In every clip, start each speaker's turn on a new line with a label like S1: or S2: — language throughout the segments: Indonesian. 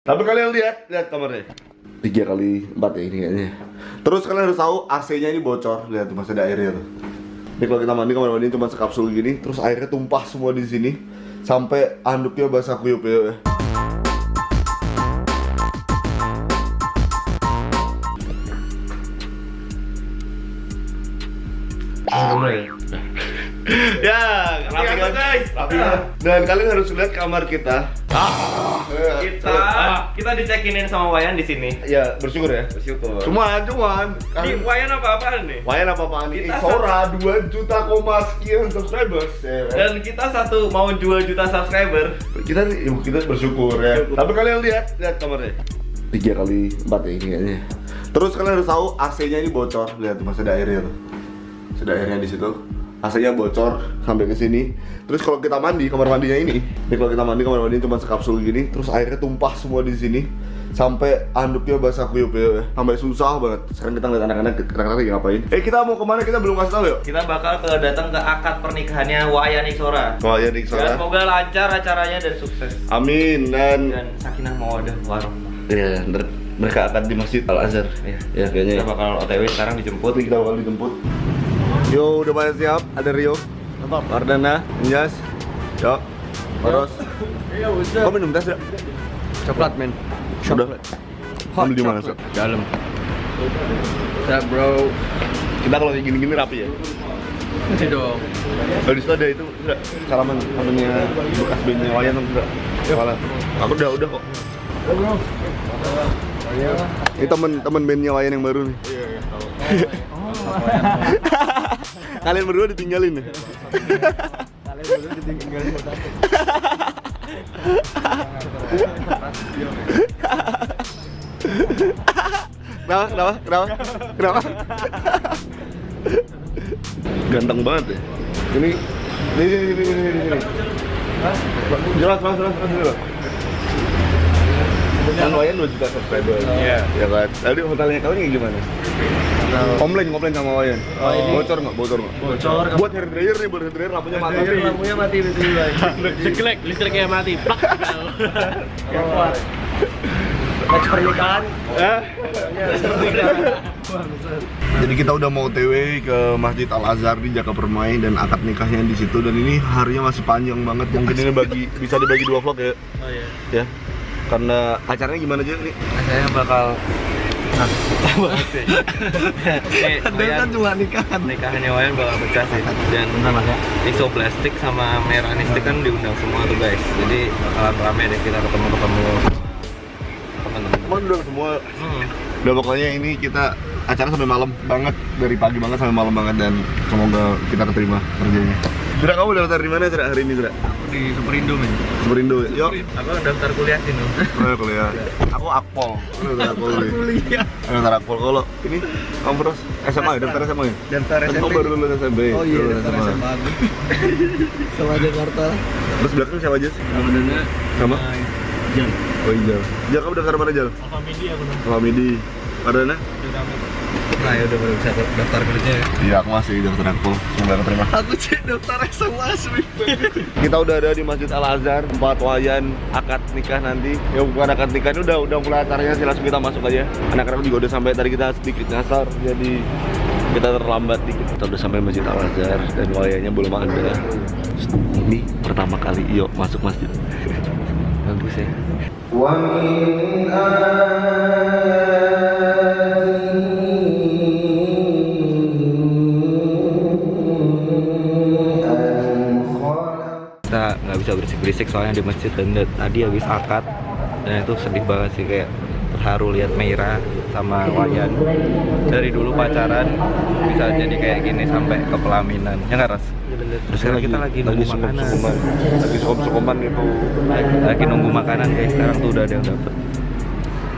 S1: Tapi kalian lihat kamarnya 3x4 ya ini kayaknya. Terus kalian harus tahu AC-nya ini bocor, lihat tuh masih ada airnya tuh. Ini kalau kita mandi kamar mandinya cuma sekapsul gini, terus airnya tumpah semua di sini sampai anduknya basah kuyup ya. Ya, rapi kan guys. Rapi kan? Dan kalian harus lihat kamar kita.
S2: Kita dicekinin sama Wayan di sini.
S1: Ya, bersyukur ya.
S2: Bersyukur.
S1: Cuman
S2: Ini Wayan apa-apaan nih?
S1: Wayan apa-apaan nih?
S2: Kita
S1: Sora 2 juta sekian subscribers ya.
S2: Dan kita mau 2 juta subscriber.
S1: Kita bersyukur ya. Tapi kalian lihat kamarnya 3x4 ya ini kayaknya. Terus kalian harus tahu AC-nya ini bocor, lihat tuh masih ada airnya tuh. Sudah airnya di situ. AC-nya bocor sampai ke sini. Terus kalau kita mandi kamar mandinya ini kalau kita mandi kamar mandinya cuma sekapsul gini, terus airnya tumpah semua di sini sampai anduknya basah kuyup ya. Sampai susah banget. Sekarang kita ngeliat anak-anak lagi ngapain. Kita mau kemana? Kita belum kasih tahu yuk.
S2: Kita bakal datang ke akad pernikahannya Wayan Iksora.
S1: Wayan Iksora.
S2: Dan semoga lancar acaranya dan sukses.
S1: Amin. Dan
S2: sakinah mawaddah warahmah.
S1: Iya, mereka akan di Masjid Al Azhar. Ya kayaknya.
S2: Kita bakal OTW sekarang dijemput.
S1: Kita bakal dijemput. Yo, udah pada siap? Ada Rio, Ardana, Injas, yo, Boros. Kau minum tes ya?
S3: Coklat men.
S1: Sudah. Kamu di mana sih?
S3: Dalam. Siap bro.
S1: Kita kalau kayak gini-gini rapi ya.
S3: Masih dong.
S1: Kalau di situ ada itu, udah salaman temennya bekas bandnya Wayan tuh udah. Salah. Aku udah kok. Ini temen bandnya Wayan yang baru nih. Iya, tahu. Kalian berdua ditinggalin nih.
S3: Kalian berdua ditinggalin.
S1: Kenapa? Ganteng banget ya. Ini. Jelas. Kan Wayan 2 juta subscriber.
S3: Iya.
S1: Ya kan. Tadi hotelnya kalian kayak gimana? Komplain sama Wayan. Bocor nggak?
S3: Bocor.
S1: Buat hair dryer nih, lampunya mati.
S3: Lampunya mati betul banget. Sekelek, listriknya mati. Plak. Next pernikahan.
S1: Jadi kita udah mau OTW ke Masjid Al Azhar di Jaka Permai dan akad nikahnya di situ, dan ini harinya masih panjang banget. Mungkin ini bisa dibagi 2 vlog ya.
S3: Oh iya.
S1: Ya. Karena acaranya gimana aja nih?
S3: Saya bakal banget sih.
S2: Kan
S3: cuma nikahan.
S2: Nikahannya Wayan bakal pecah sih. Dan iso plastik sama merah nistik kan diundang semua tuh guys. Jadi bakalan rame deh kita ketemu teman-teman.
S1: Teman udah semua. Udah pokoknya ini kita acara sampai malam banget, dari pagi banget sampai malam banget, dan semoga kita keterima kerjanya. Zira, kamu daftar di mana Zira hari ini Zira?
S3: Di Superindo men.
S1: Superindo ya? Yuk.
S2: Aku daftar kuliah sih Nuh.
S1: Kuliah. Aku Akpol. Lu daftar Akpol nih.
S3: Kuliah.
S1: Daftar Akpol. Kalau ini kamu terus SMA ya? Daftar SMA ya?
S3: Daftar
S1: Kamu baru lulus SMP.
S3: Oh iya, daftar SMA. Sama Jakarta.
S1: Terus belakang siapa aja sih?
S3: Namanya
S1: Sama?
S3: Jan.
S1: Oh iya. Jal, kamu daftar mana Jal?
S3: Alfamidi aku dong.
S1: Alfamidi. Ardana?
S3: Nah ya udah baru bisa daftar kerja ya.
S1: Iya, aku masih daftar Akpol. Semoga keterima.
S3: Aku sih daftar SMA sih.
S1: Kita udah ada di Masjid Al Azhar, tempat Wayan akad nikah nanti. Ya bukan akad nikah, ini udah mulai acaranya sih, langsung kita masuk aja. Anak-anak juga udah sampai, tadi kita sedikit nyasar, jadi kita terlambat dikit. Kita udah sampai Masjid Al Azhar dan Wayannya belum ada. Ini pertama kali yuk masuk masjid. Bagus ya.
S2: Kita nggak bisa berisik-berisik soalnya di masjid, dan tadi habis akad dan itu sedih banget sih, kayak terharu lihat Meira sama Wayan dari dulu pacaran bisa jadi kayak gini sampai ke pelaminan, ya nggak Ras? Terus kita lagi nunggu makanan,
S1: lagi sukum-sukuman gitu.
S2: lagi nunggu makanan guys. Sekarang tuh udah ada yang dapet,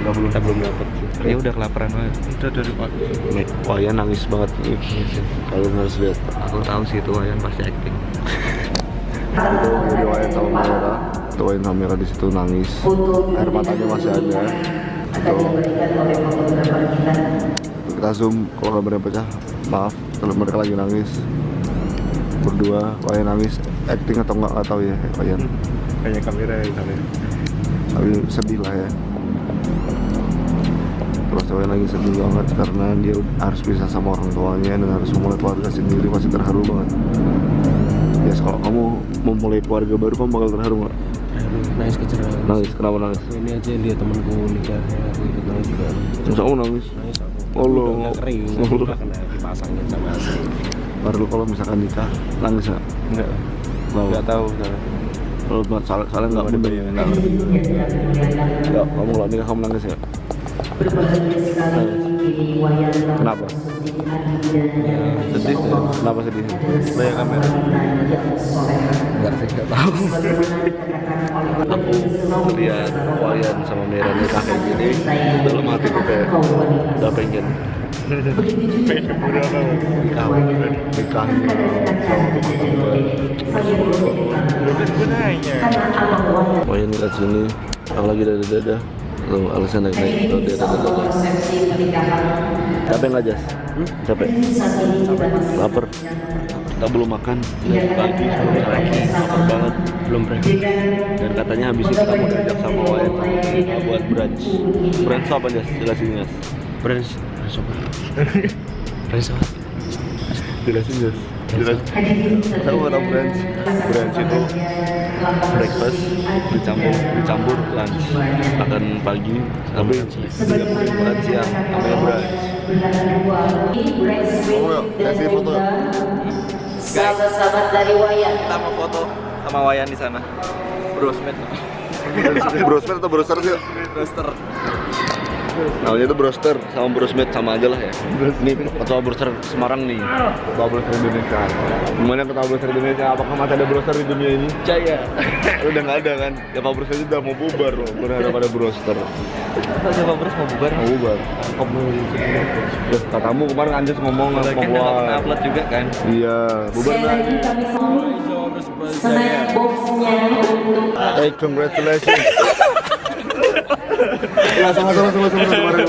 S1: Kita belum dapet.
S2: ya udah kelaparan banget.
S3: Udah dari pagi.
S1: Nih, Wayan nangis banget. Kalian harus lihat.
S2: Aku tahu sih itu Wayan pasti acting.
S1: Itu jadi Wayan sama Mira. Itu Wayan sama Mira di situ nangis. Air matanya masih ada. Itu kita zoom kalau gambarnya pecah. Maaf, kalau mereka lagi nangis. Berdua, Wayan nangis. Acting atau enggak tahu ya Wayan.
S3: Kayak kamera ya.
S1: Tapi sedih lah ya. Terus Wayan lagi sedih banget karena dia harus pisah sama orang tuanya dan harus memulai keluarga sendiri, pasti terharu banget. Yes, kalau kamu memulai keluarga baru, kamu bakal terharu nggak?
S3: Nangis kecerahan.
S1: Nangis, kenapa nangis?
S3: Ini aja lihat temanku nikah, aku ikut nangis juga.
S1: Terus kamu nangis?
S3: Nangis aku.
S1: Allah.
S3: Udah nggak kering, udah kena dipasangin sama asli.
S1: Baru kalau misalkan nikah, nangis nggak?
S2: Enggak.
S1: Mau?
S2: Enggak tahu saya.
S1: Kalau buat salah nggak
S2: Ada
S1: bener.
S2: bayangan.
S1: Ya, kamu kalau nikah kamu nangis ya? Kenapa?
S2: Sedih sih.
S1: Kenapa sedih?
S2: Banyak kamera.
S3: Enggak sih, enggak tahu.
S1: Aku melihat Wayan sama Mira nikah kayak gini, dalam hatiku kayak udah pengen nikah Wayan nikah sini, aku lagi dada-dada. Tuh, alisnya naik-naik, tuh dia dada-dada. Capek nggak, Jas? Capek? Lapar? Kita belum makan pagi, lagi lapar banget, belum breakfast. Dan katanya habis itu kita mau diajak sama Wayan sama Mira buat brunch. Brunch apa, Jas? Jelasin, Jas.
S2: Brunch apa? Brunch apa?
S1: Jelasin, Jas. Jelasin. Tahu nggak tahu brunch? Brunch itu breakfast dicampur lunch, makan pagi tapi makan siang namanya brunch. Oh, kasih foto.
S4: Sahabat-sahabat dari Wayan.
S2: Kita mau foto sama Wayan di sana. Brosmed.
S1: Brosmed atau broster sih?
S2: Broster.
S1: Namanya itu broster sama brosmed sama aja lah ya. Ini ketua broster Semarang nih. Ketua broster Indonesia. Gimana ketua broster Indonesia? Apakah masih ada broster di dunia ini?
S2: Jaya.
S1: Udah nggak ada kan? Ya Pak Broster itu udah mau bubar loh. Berharap ada broster.
S2: Siapa Bros mau bubar?
S1: Mau bubar. Terus katamu kemarin Anjas ngomong mau
S2: Kan udah
S1: keluar.
S2: upload juga kan.
S1: Iya, bubar
S4: Sekali
S1: nggak?
S4: lagi kami semua snack boxnya untuk
S1: Hey, congratulations. Ya, sama-sama kemarin.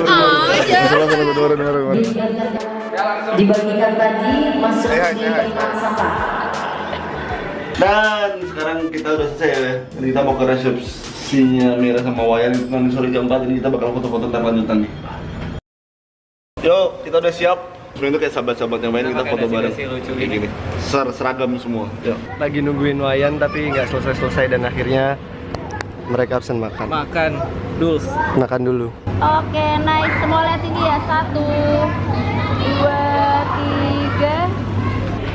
S4: dibagikan tadi masuk di tempat sampah.
S1: Dan sekarang kita udah selesai ya. Ini kita mau ke resepsinya Mira sama Wayan. Nanti sore jam 4 ini kita bakal foto-foto tentang lanjutan nih. Yuk, kita udah siap. Sebenarnya kayak sahabat-sahabat yang main kita foto bareng.
S2: lucu
S1: Kayak gini. Seragam semua. Yuk.
S3: Lagi nungguin Wayan tapi nggak selesai dan akhirnya mereka absen makan.
S2: Makan dulu.
S3: Makan dulu.
S5: Oke, nice. Semua lihat ini ya. 1, 2, 3.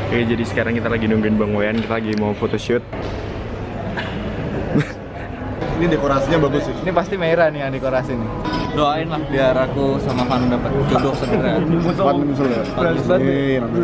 S6: Oke, jadi sekarang kita lagi nungguin Bang Wayan, kita lagi mau photoshoot.
S1: Ini dekorasinya bagus sih.
S3: Ini pasti merah nih yang dekorasi nih.
S2: Doain lah biar aku sama Fanu dapat jodoh segera.
S1: Cepat menyusul ya. Ini nanti.